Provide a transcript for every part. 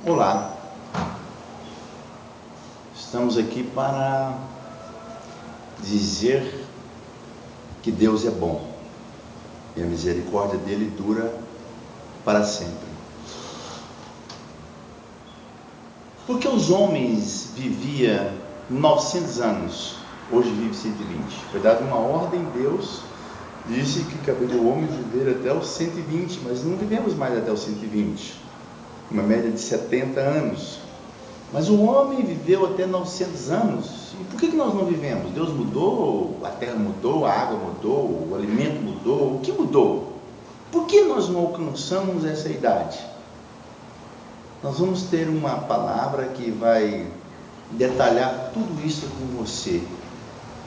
Olá, estamos aqui para dizer que Deus é bom e a misericórdia dele dura para sempre. Porque os homens viviam 900 anos, hoje vive 120. Foi dada uma ordem, Deus disse que caberia o homem viver até os 120, mas não vivemos mais até os 120. Uma média de 70 anos. Mas o homem viveu até 900 anos. E por que nós não vivemos? Deus mudou, a terra mudou, a água mudou, o alimento mudou. O que mudou? Por que nós não alcançamos essa idade? Nós vamos ter uma palavra que vai detalhar tudo isso com você.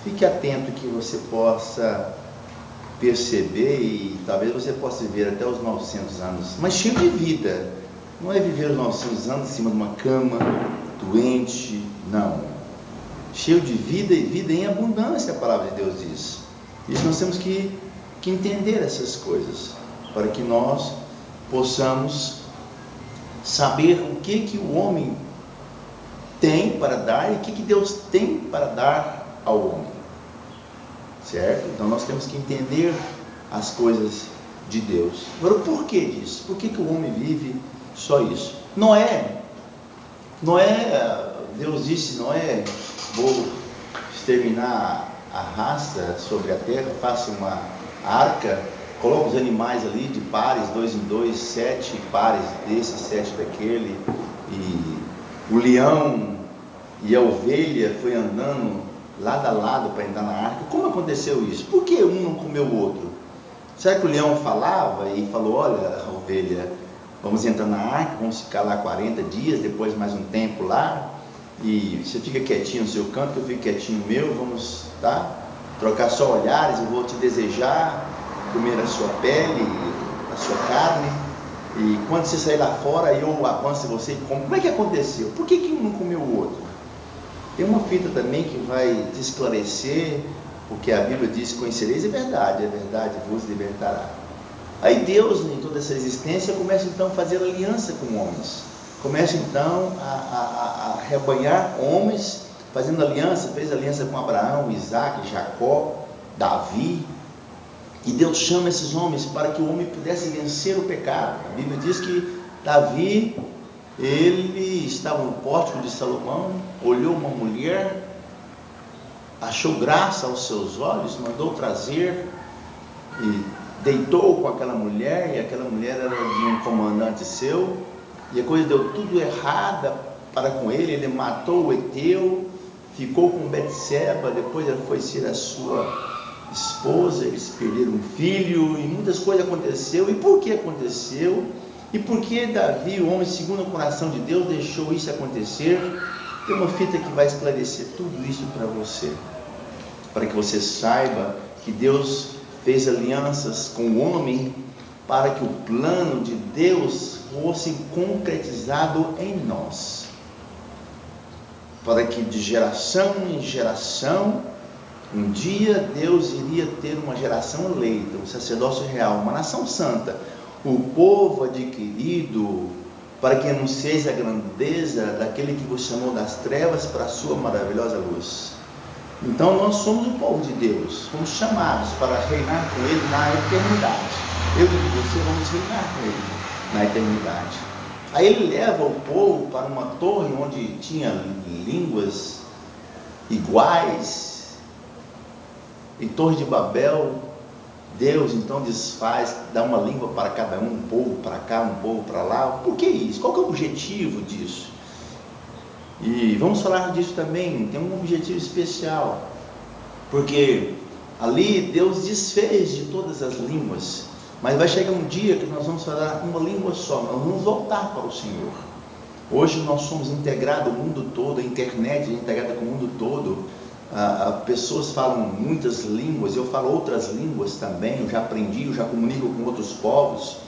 Fique atento que você possa perceber e talvez você possa viver até os 900 anos, mas cheio de vida. Não é viver os 900 anos em cima de uma cama, doente, não. Cheio de vida e vida em abundância, a palavra de Deus diz. Isso nós temos que entender essas coisas, para que nós possamos saber o que o homem tem para dar e o que Deus tem para dar ao homem. Certo? Então nós temos que entender as coisas de Deus. Agora, o porquê disso? Por que o homem vive só isso? Noé, Deus disse: Noé, vou exterminar a raça sobre a terra, faça uma arca, coloca os animais ali de pares, 2 em 2, 7 pares desse, 7 daquele, e o leão e a ovelha foi andando lado a lado para entrar na arca. Como aconteceu isso? Por que um não comeu o outro? Será que o leão falava e falou: olha, a ovelha, vamos entrar na arca, vamos ficar lá 40 dias, depois mais um tempo lá, e você fica quietinho no seu canto, eu fico quietinho no meu, vamos, tá? Trocar só olhares, eu vou te desejar, comer a sua pele, a sua carne, e quando você sair lá fora, eu avanço você e como. Como é que aconteceu? Por que um não comeu o outro? Tem uma fita também que vai te esclarecer, porque a Bíblia diz: conhecereis a verdade vos libertará. Aí Deus, em toda essa existência, começa então a fazer aliança com homens, começa então a rebanhar homens, fazendo aliança, fez aliança com Abraão, Isaac, Jacó, Davi, e Deus chama esses homens para que o homem pudesse vencer o pecado. A Bíblia diz que Davi, ele estava no pórtico de Salomão, olhou uma mulher, achou graça aos seus olhos, mandou trazer e deitou com aquela mulher, e aquela mulher era de um comandante seu, e a coisa deu tudo errada para com ele. Ele matou o Eteu, ficou com Betseba, depois ela foi ser a sua esposa, eles perderam um filho, e muitas coisas aconteceram. E por que aconteceu? E por que Davi, o homem segundo o coração de Deus, deixou isso acontecer? Tem uma fita que vai esclarecer tudo isso para você, para que você saiba que Deus fez alianças com o homem para que o plano de Deus fosse concretizado em nós, para que de geração em geração, um dia Deus iria ter uma geração eleita, um sacerdócio real, uma nação santa, o povo adquirido, para que anuncieis a grandeza daquele que vos chamou das trevas para a sua maravilhosa luz. Então nós somos o povo de Deus, fomos chamados para reinar com Ele na eternidade. Eu e você vamos reinar com Ele na eternidade. Aí Ele leva o povo para uma torre onde tinha línguas iguais, em Torre de Babel. Deus então desfaz, dá uma língua para cada um povo para cá, um povo para lá. Por que isso? Qual que é o objetivo disso? E vamos falar disso também, tem um objetivo especial, porque ali Deus desfez de todas as línguas, mas vai chegar um dia que nós vamos falar uma língua só, nós vamos voltar para o Senhor. Hoje nós somos integrados o mundo todo, a internet é integrada com o mundo todo, pessoas falam muitas línguas, eu falo outras línguas também, eu já aprendi, eu já comunico com outros povos,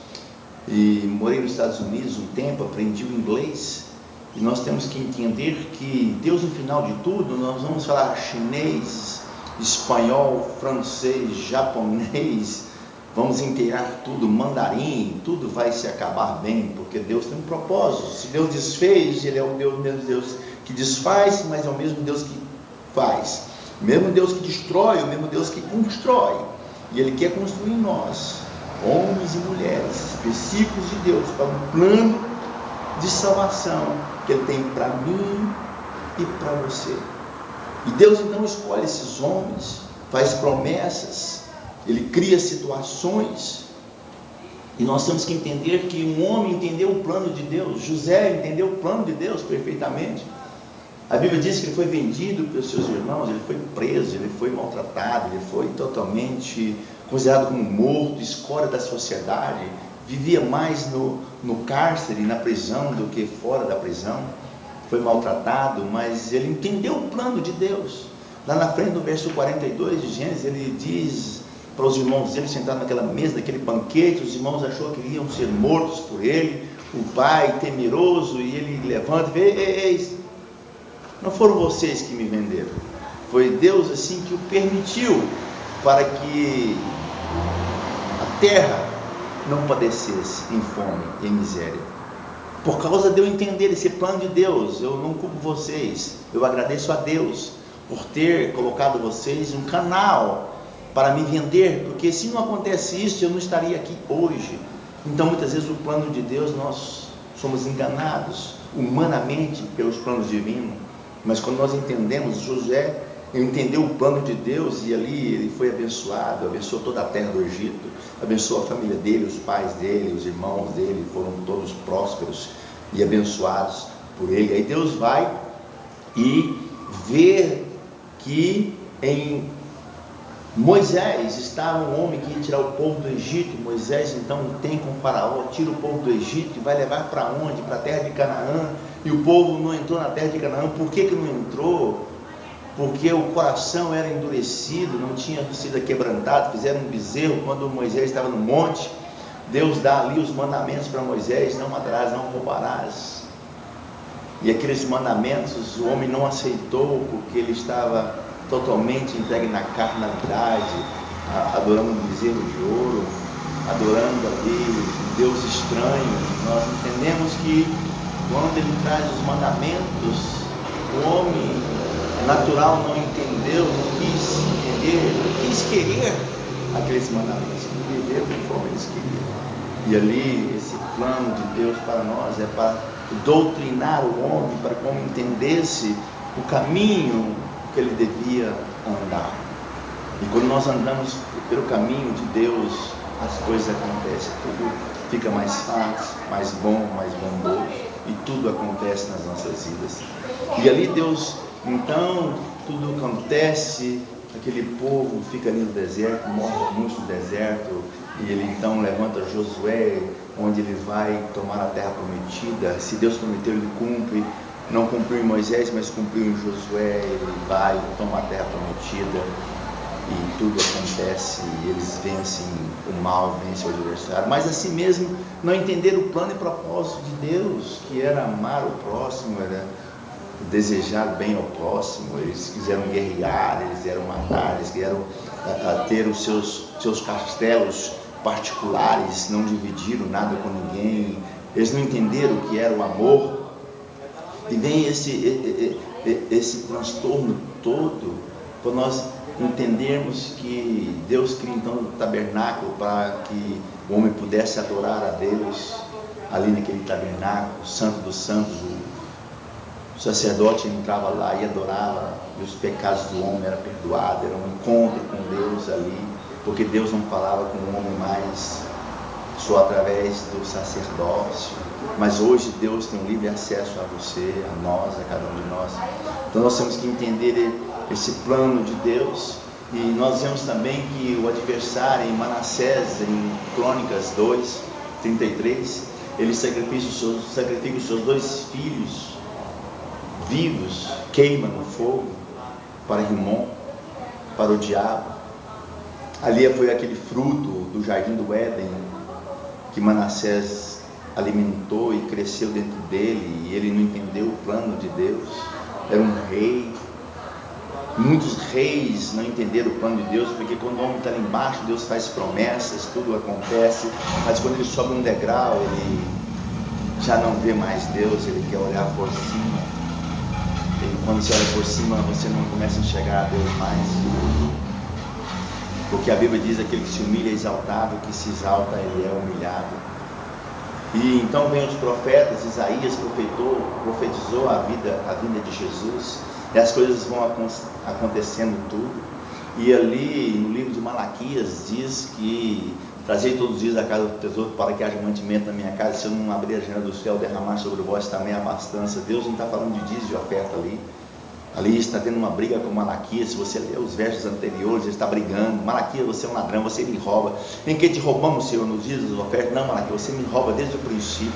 e morei nos Estados Unidos um tempo, aprendi o inglês. E nós temos que entender que Deus, no final de tudo, nós vamos falar chinês, espanhol, francês, japonês, vamos inteirar tudo, mandarim, tudo vai se acabar bem, porque Deus tem um propósito. Se Deus desfez, Ele é o mesmo Deus que desfaz, mas é o mesmo Deus que faz. O mesmo Deus que destrói, o mesmo Deus que constrói. E Ele quer construir em nós, homens e mulheres, discípulos de Deus, para um plano de salvação que Ele tem para mim e para você. E Deus então escolhe esses homens, faz promessas, Ele cria situações, e nós temos que entender que um homem entendeu o plano de Deus. José entendeu o plano de Deus perfeitamente. A Bíblia diz que ele foi vendido pelos seus irmãos, ele foi preso, ele foi maltratado, ele foi totalmente considerado como morto, escória da sociedade, vivia mais no cárcere, na prisão, do que fora da prisão. Foi maltratado, mas ele entendeu o plano de Deus. Lá na frente, no verso 42 de Gênesis, ele diz para os irmãos dele, sentados naquela mesa, naquele banquete, os irmãos achou que iam ser mortos por ele, o pai temeroso, e ele levanta e vê, ei, não foram vocês que me venderam, foi Deus assim que o permitiu, para que a terra não padecesse em fome e em miséria. Por causa de eu entender esse plano de Deus, eu não culpo vocês, eu agradeço a Deus por ter colocado vocês um canal para me vender, porque se não acontece isso, eu não estaria aqui hoje. Então muitas vezes o plano de Deus, nós somos enganados humanamente pelos planos divinos, mas quando nós entendemos, José entendeu o plano de Deus, e ali ele foi abençoado, abençoou toda a terra do Egito, abençoou a família dele, os pais dele, os irmãos dele, foram todos prósperos e abençoados por ele. Aí Deus vai e vê que em Moisés estava um homem que ia tirar o povo do Egito. Moisés então tem com o faraó, tira o povo do Egito e vai levar para onde? Para a terra de Canaã. E o povo não entrou na terra de Canaã. Por que não entrou? Porque o coração era endurecido, não tinha sido quebrantado. Fizeram um bezerro quando Moisés estava no monte. Deus dá ali os mandamentos para Moisés: não matarás, não roubarás. E aqueles mandamentos o homem não aceitou, porque ele estava totalmente entregue na carnalidade, adorando um bezerro de ouro, adorando ali um Deus estranho. Nós entendemos que quando ele traz os mandamentos, o homem natural não entendeu, não quis entender, não quis querer aqueles mandamentos, não viver conforme eles queriam. E ali, esse plano de Deus para nós é para doutrinar o homem, para que o homem entendesse o caminho que ele devia andar. E quando nós andamos pelo caminho de Deus, as coisas acontecem, tudo fica mais fácil, mais bondoso, e tudo acontece nas nossas vidas. E ali Deus, então, tudo acontece, aquele povo fica ali no deserto, morre muito no deserto, e ele então levanta Josué, onde ele vai tomar a terra prometida. Se Deus prometeu, ele cumpre. Não cumpriu em Moisés, mas cumpriu em Josué. Ele vai, toma a terra prometida, e tudo acontece, e eles vencem o mal, vencem o adversário. Mas assim mesmo, não entenderam o plano e propósito de Deus, que era amar o próximo, era desejar bem ao próximo. Eles quiseram guerrear, eles quiseram matar, eles quiseram ter os seus castelos particulares, não dividiram nada com ninguém. Eles não entenderam o que era o amor. E vem esse transtorno todo, para nós entendermos que Deus cria então um tabernáculo para que o homem pudesse adorar a Deus ali naquele tabernáculo, santo dos santos. O sacerdote entrava lá e adorava, e os pecados do homem eram perdoados, era um encontro com Deus ali, porque Deus não falava com o homem mais só através do sacerdócio, mas hoje Deus tem um livre acesso a você, a nós, a cada um de nós. Então nós temos que entender esse plano de Deus. E nós vemos também que o adversário, em Manassés, em Crônicas 2:33, ele sacrifica os seus 2 filhos vivos, queima no fogo para Rimon, para o diabo. Ali foi aquele fruto do jardim do Éden que Manassés alimentou e cresceu dentro dele, e ele não entendeu o plano de Deus. Era um rei, Muitos reis não entenderam o plano de Deus, porque quando o homem está lá embaixo, Deus faz promessas, tudo acontece, mas quando ele sobe um degrau, ele já não vê mais Deus, ele quer olhar por cima. E quando você olha por cima, você não começa a enxergar a Deus mais. Porque a Bíblia diz: aquele que se humilha é exaltado, o que se exalta ele é humilhado. E então vem os profetas. Isaías profetizou a vinda de Jesus, e as coisas vão acontecendo tudo. E ali no livro de Malaquias diz que: trazei todos os dias da casa do tesouro para que haja mantimento na minha casa, se eu não abrir a janela do céu, derramar sobre vós também a abastança. Deus não está falando de dízimo, de oferta ali. Ali está tendo uma briga com Malaquias. Se você ler os versos anteriores, ele está brigando: Malaquias, você é um ladrão, você me rouba. Em que te roubamos, Senhor, nos dias das ofertas? Não, Malaquias, você me rouba desde o princípio,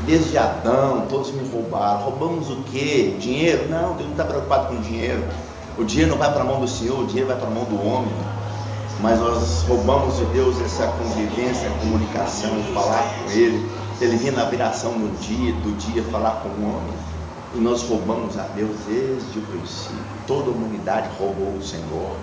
desde Adão, todos me roubaram. Roubamos o quê? Dinheiro? Não, Deus não está preocupado com dinheiro. O dinheiro não vai para a mão do Senhor, o dinheiro vai para a mão do homem. Mas nós roubamos de Deus essa convivência, a comunicação, falar com Ele. Ele vinha na viração do dia falar com o homem. E nós roubamos a Deus desde o princípio. Toda a humanidade roubou o Senhor.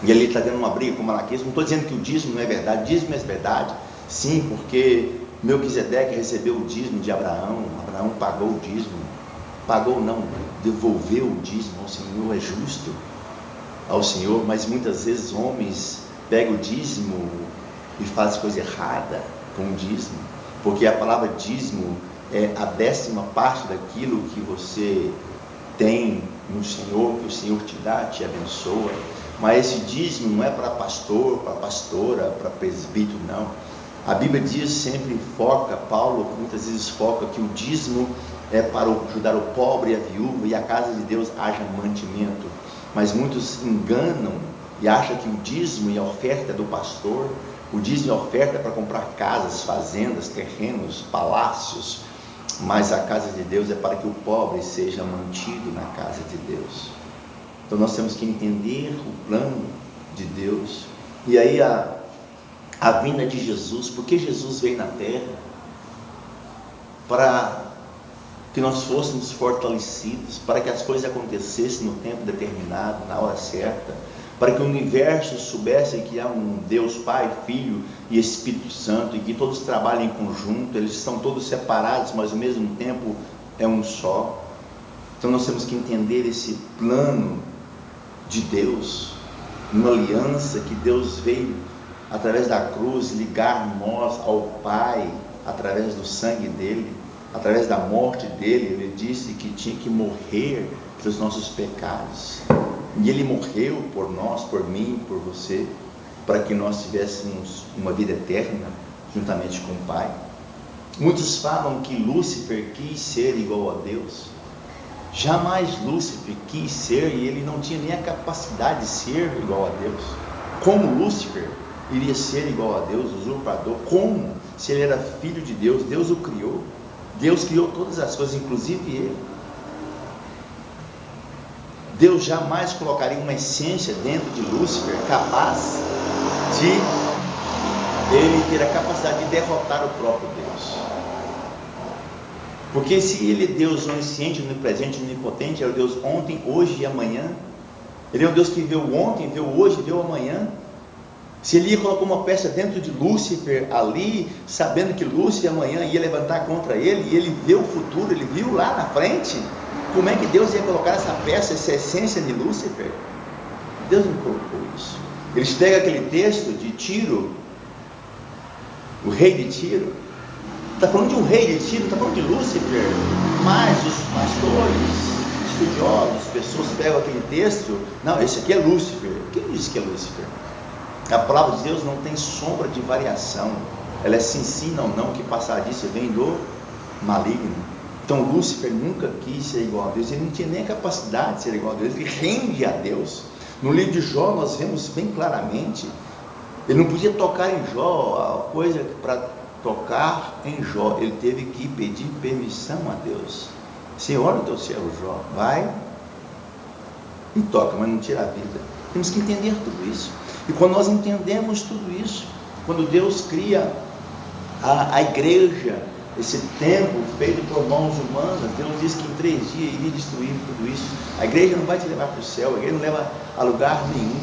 E ele está tendo uma briga com Malaquias. Não estou dizendo que o dízimo não é verdade. O dízimo é verdade, sim, porque Melquisedeque recebeu o dízimo de Abraão. Abraão pagou o dízimo. Pagou não, devolveu o dízimo ao Senhor. É justo ao Senhor. Mas muitas vezes homens pegam o dízimo e fazem coisa errada com o dízimo. Porque a palavra dízimo é a 10ª parte daquilo que você tem no Senhor, que o Senhor te dá, te abençoa. Mas esse dízimo não é para pastor, para pastora, para presbítero, não. A Bíblia diz, sempre foca, Paulo muitas vezes foca que o dízimo é para ajudar o pobre e a viúva, e a casa de Deus haja mantimento. Mas muitos enganam e acham que o dízimo e a oferta é do pastor. O dízimo e a oferta é para comprar casas, fazendas, terrenos, palácios. Mas a casa de Deus é para que o pobre seja mantido na casa de Deus. Então nós temos que entender o plano de Deus. E aí a vinda de Jesus, porque Jesus veio na terra para que nós fôssemos fortalecidos, para que as coisas acontecessem no tempo determinado, na hora certa, para que o universo soubesse que há um Deus Pai, Filho e Espírito Santo, e que todos trabalham em conjunto. Eles estão todos separados, mas ao mesmo tempo é um só. Então nós temos que entender esse plano de Deus, uma aliança que Deus veio através da cruz ligar nós ao Pai, através do sangue dele, através da morte dele. Ele disse que tinha que morrer pelos nossos pecados. E ele morreu por nós, por mim, por você, para que nós tivéssemos uma vida eterna juntamente com o Pai. Muitos falam que Lúcifer quis ser igual a Deus. Jamais Lúcifer quis ser, e ele não tinha nem a capacidade de ser igual a Deus. Como Lúcifer iria ser igual a Deus, usurpador? Como? Se ele era filho de Deus, Deus o criou. Deus criou todas as coisas, inclusive ele. Deus jamais colocaria uma essência dentro de Lúcifer capaz de ele ter a capacidade de derrotar o próprio Deus. Porque se ele é Deus onisciente, onipresente, onipotente, é o Deus ontem, hoje e amanhã. Ele é o Deus que viu ontem, viu hoje, viu amanhã. Se ele colocou uma peça dentro de Lúcifer ali, sabendo que Lúcifer amanhã ia levantar contra ele, e ele viu o futuro, ele viu lá na frente, como é que Deus ia colocar essa peça, essa essência de Lúcifer? Deus não colocou isso. Eles pegam aquele texto de Tiro, o rei de Tiro. Está falando de um rei de Tiro, está falando de Lúcifer. Mas os pastores, estudiosos, pessoas pegam aquele texto. Não, esse aqui é Lúcifer. Quem disse que é Lúcifer? A palavra de Deus não tem sombra de variação. Ela é sim, não, que passar disso vem do maligno. Então Lúcifer nunca quis ser igual a Deus. Ele não tinha nem a capacidade de ser igual a Deus. Ele rende a Deus. No livro de Jó nós vemos bem claramente. Ele não podia tocar em Jó. A coisa para tocar em Jó, ele teve que pedir permissão a Deus. Senhor, o teu servo Jó, vai e toca, mas não tira a vida. Temos que entender tudo isso. E quando nós entendemos tudo isso, quando Deus cria a igreja, esse templo feito por mãos humanas. Deus disse que em 3 dias iria destruir tudo isso. A igreja não vai te levar para o céu, a igreja não leva a lugar nenhum,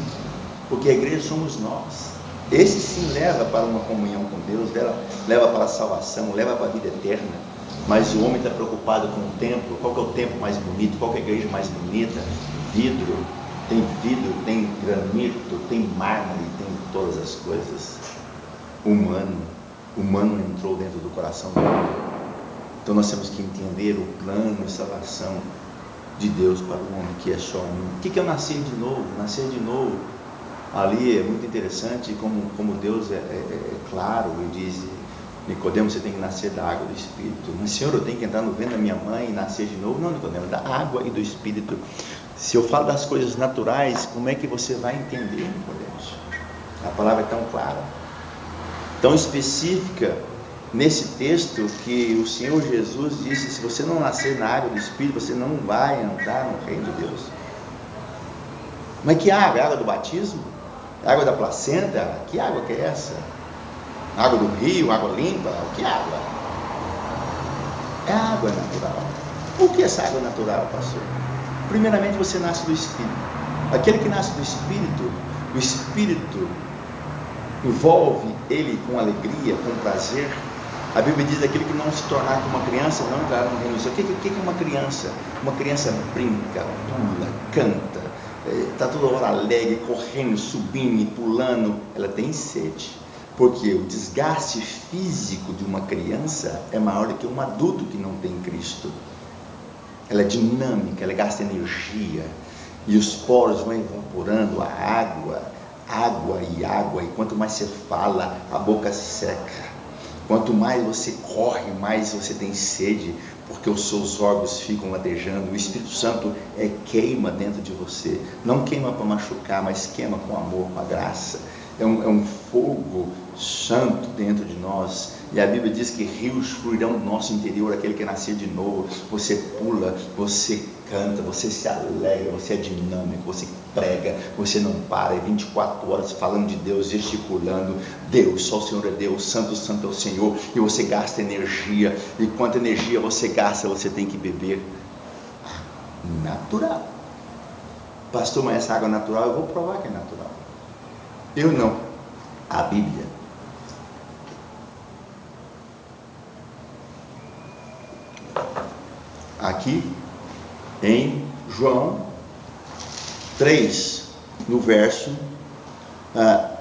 porque a igreja somos nós. Esse sim leva para uma comunhão com Deus, leva para a salvação, leva para a vida eterna. Mas o homem está preocupado com o templo. Qual que é o templo mais bonito? Qual que é a igreja mais bonita? Vidro, tem granito, tem mármore, tem todas as coisas. Humano entrou dentro do coração do homem. Então nós temos que entender o plano de salvação de Deus para o homem, que é só um. O que é o nascer de novo? Nascer de novo, ali é muito interessante, como Deus é claro, e diz: Nicodemo, você tem que nascer da água e do Espírito. Mas, Senhor, eu tenho que entrar no ventre da minha mãe e nascer de novo? Não, Nicodemo, da água e do Espírito. Se eu falo das coisas naturais, como é que você vai entender, Nicodemo? A palavra é tão clara, tão específica nesse texto, que o Senhor Jesus disse: se você não nascer na água do Espírito, você não vai entrar no reino de Deus. Mas que água? A água do batismo? A água da placenta? Que água que é essa? Água do rio? Água limpa? O que é água? É água natural. Por que essa água natural, pastor? Primeiramente, você nasce do Espírito. Aquele que nasce do Espírito, o Espírito envolve ele com alegria, com prazer. A Bíblia diz: aquele que não se tornar como uma criança não entrará no reino do céu. O que é uma criança? Uma criança brinca, pula, canta, está toda hora alegre, correndo, subindo e pulando. Ela tem sede, porque o desgaste físico de uma criança é maior do que um adulto que não tem Cristo. Ela é dinâmica, ela gasta energia, e os poros vão evaporando a água, e quanto mais você fala, a boca seca. Quanto mais você corre, mais você tem sede, porque os seus órgãos ficam latejando. O Espírito Santo queima dentro de você. Não queima para machucar, mas queima com amor, com a graça. É um fogo santo dentro de nós. E a Bíblia diz que rios fluirão do nosso interior. Aquele que nascer de novo, você pula, você canta, você se alegra, você é dinâmico, você prega, você não para, 24 horas falando de Deus, gesticulando: Deus, só o Senhor é Deus, santo, santo é o Senhor. E você gasta energia, e quanta energia você gasta, você tem que beber natural. Pastor, mas essa água natural, eu vou provar que é natural. Eu não, a Bíblia. Aqui em João 3, no verso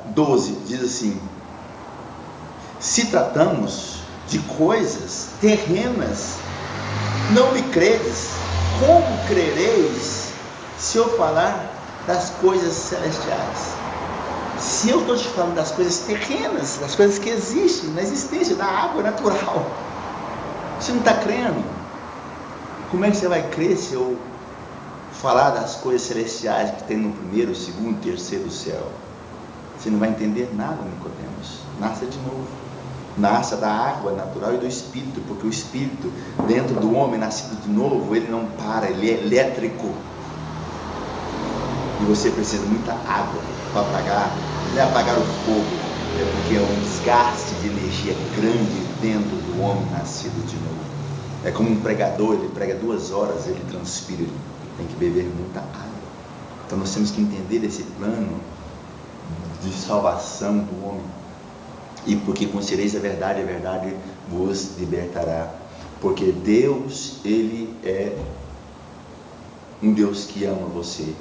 12, diz assim: se tratamos de coisas terrenas, não me credes, como crereis se eu falar das coisas celestiais? Se eu estou te falando das coisas terrenas, das coisas que existem na existência, da água natural, você não está crendo? Como é que você vai crer se eu falar das coisas celestiais que tem no primeiro, segundo, terceiro céu? Você não vai entender nada, Nicodemos. Nasça de novo. Nasça da água natural e do Espírito, porque o Espírito dentro do homem nascido de novo, ele não para, ele é elétrico. E você precisa de muita água para apagar. Não é apagar o fogo, é porque é um desgaste de energia grande dentro do homem nascido de novo. É como um pregador, ele prega 2 horas, ele transpira, ele tem que beber muita água. Então nós temos que entender esse plano de salvação do homem. E porque conhecereis a verdade vos libertará. Porque Deus, ele é um Deus que ama você.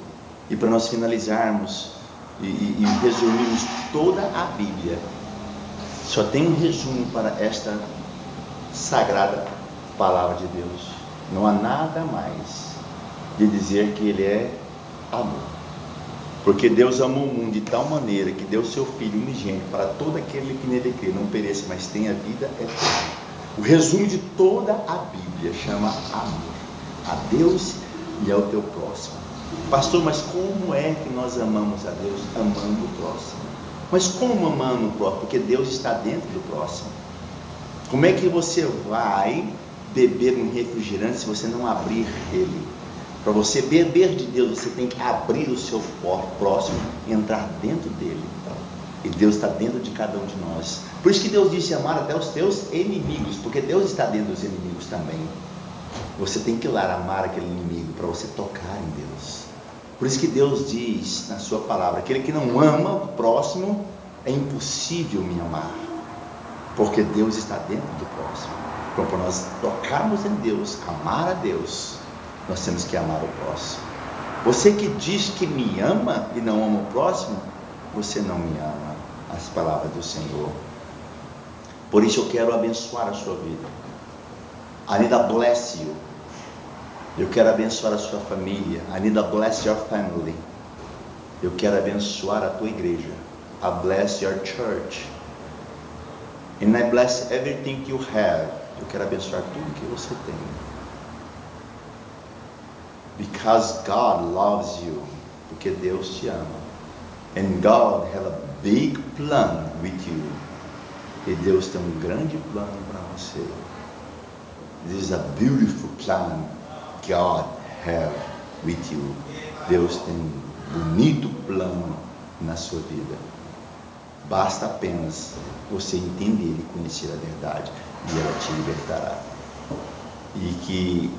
E para nós finalizarmos e resumirmos toda a Bíblia, só tem um resumo para esta sagrada palavra de Deus. Não há nada mais de dizer que ele é amor. Porque Deus amou o mundo de tal maneira que deu seu Filho unigênito para todo aquele que nele crê, não pereça, mas tenha vida eterna. O resumo de toda a Bíblia chama amor a Deus e ao teu próximo. Pastor, mas como é que nós amamos a Deus? Amando o próximo. Mas como amando o próximo? Porque Deus está dentro do próximo. Como é que você vai beber um refrigerante se você não abrir ele? Para você beber de Deus, você tem que abrir o seu próximo e entrar dentro dele. E Deus está dentro de cada um de nós. Por isso que Deus disse amar até os teus inimigos, porque Deus está dentro dos inimigos também. Você tem que ir lá amar aquele inimigo para você tocar em Deus. Por isso que Deus diz na sua palavra: aquele que não ama o próximo, é impossível me amar, porque Deus está dentro do próximo. Então, para nós tocarmos em Deus, amar a Deus, nós temos que amar o próximo. Você que diz que me ama e não ama o próximo, você não me ama. As palavras do Senhor. Por isso eu quero abençoar a sua vida. I need to bless you. Eu quero abençoar a sua família. I need to bless your family. Eu quero abençoar a tua igreja. I bless your church. And I bless everything you have. Eu quero abençoar tudo que você tem. Because God loves you. Porque Deus te ama. And God has a big plan with you. E Deus tem um grande plano para você. This is a beautiful plan God has with you. Deus tem um bonito plano na sua vida. Basta apenas você entender e conhecer a verdade, e ela te libertará. E que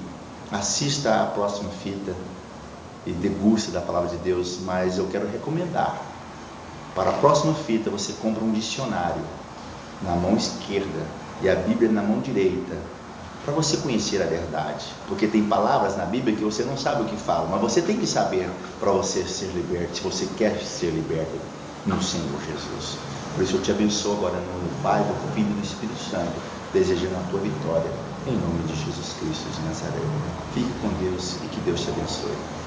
assista à próxima fita e deguste da palavra de Deus, mas eu quero recomendar: para a próxima fita você compra um dicionário na mão esquerda e a Bíblia na mão direita, para você conhecer a verdade, porque tem palavras na Bíblia que você não sabe o que fala, mas você tem que saber para você ser liberto, se você quer ser liberto no Senhor Jesus. Por isso eu te abençoo agora no nome do Pai, do Filho e do Espírito Santo, desejando a tua vitória, em nome de Jesus Cristo de Nazaré. Fique com Deus e que Deus te abençoe.